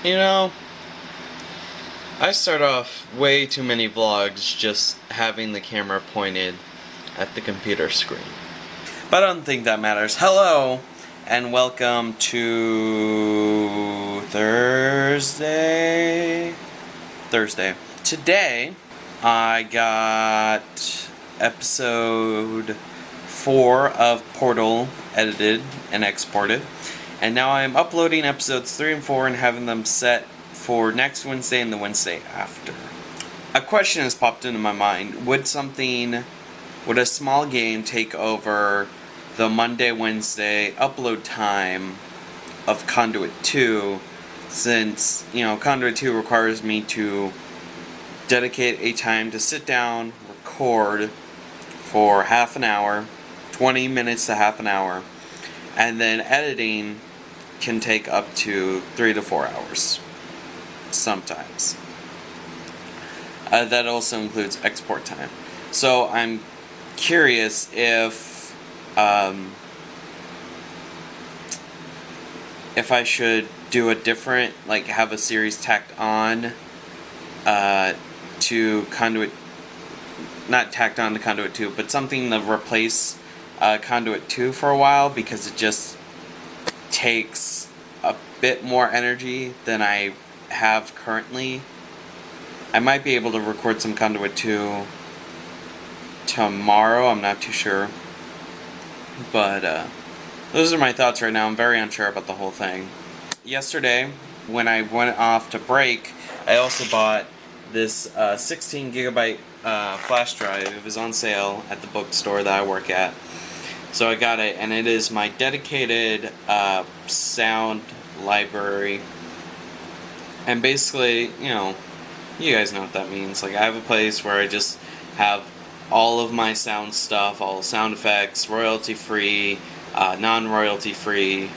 You know, I start off way too many vlogs just having the camera pointed at the computer screen. But I don't think that matters. Hello, and welcome to Thursday. Today, I got episode 4 of Portal edited and exported. And now I'm uploading episodes 3 and 4 and having them set for next Wednesday and the Wednesday after. A question has popped into my mind. Would a small game take over the Monday, Wednesday upload time of Conduit 2, since, Conduit 2 requires me to dedicate a time to sit down, record for half an hour, 20 minutes to half an hour, and then editing can take up to 3 to 4 hours. Sometimes. That also includes export time. So I'm curious if I should do a different, have a series tacked on to Conduit, not tacked on to Conduit 2, but something to replace Conduit 2 for a while, because it just takes a bit more energy than I have currently. I might be able to record some Conduit 2 tomorrow, I'm not too sure. But those are my thoughts right now. I'm very unsure about the whole thing. Yesterday, when I went off to break, I also bought this 16 gigabyte flash drive. It was on sale at the bookstore that I work at. So I got it, and it is my dedicated sound library. And basically, you guys know what that means. I have a place where I just have all of my sound stuff, all sound effects, royalty-free, non-royalty-free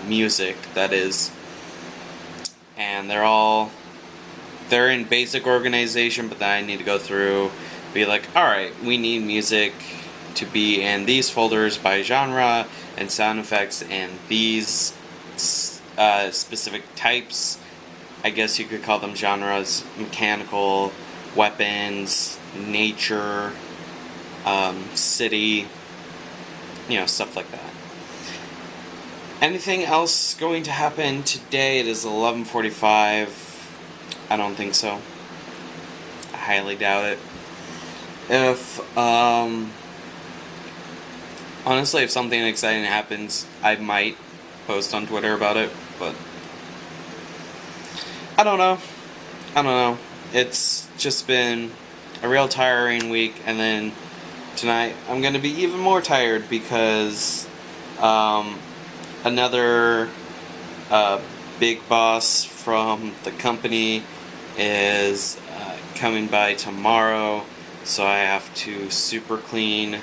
music, that is. And they're in basic organization, but then I need to go through, be like, alright, we need music to be in these folders by genre, and sound effects in these specific types. I guess you could call them genres: mechanical, weapons, nature, city, stuff like that. Anything else going to happen today? It is 11:45. I don't think so. I highly doubt it. Honestly, if something exciting happens, I might post on Twitter about it, but I don't know. It's just been a real tiring week, and then tonight I'm going to be even more tired because another big boss from the company is coming by tomorrow, so I have to super clean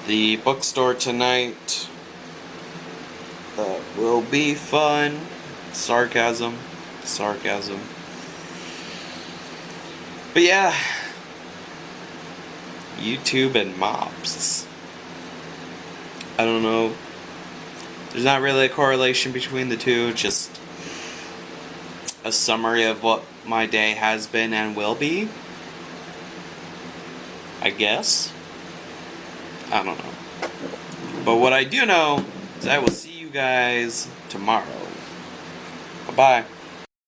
the bookstore tonight. That will be fun. Sarcasm. But yeah, YouTube and mobs. I don't know. There's not really a correlation between the two, just a summary of what my day has been and will be, I guess. I don't know. But what I do know is I will see you guys tomorrow. Bye-bye.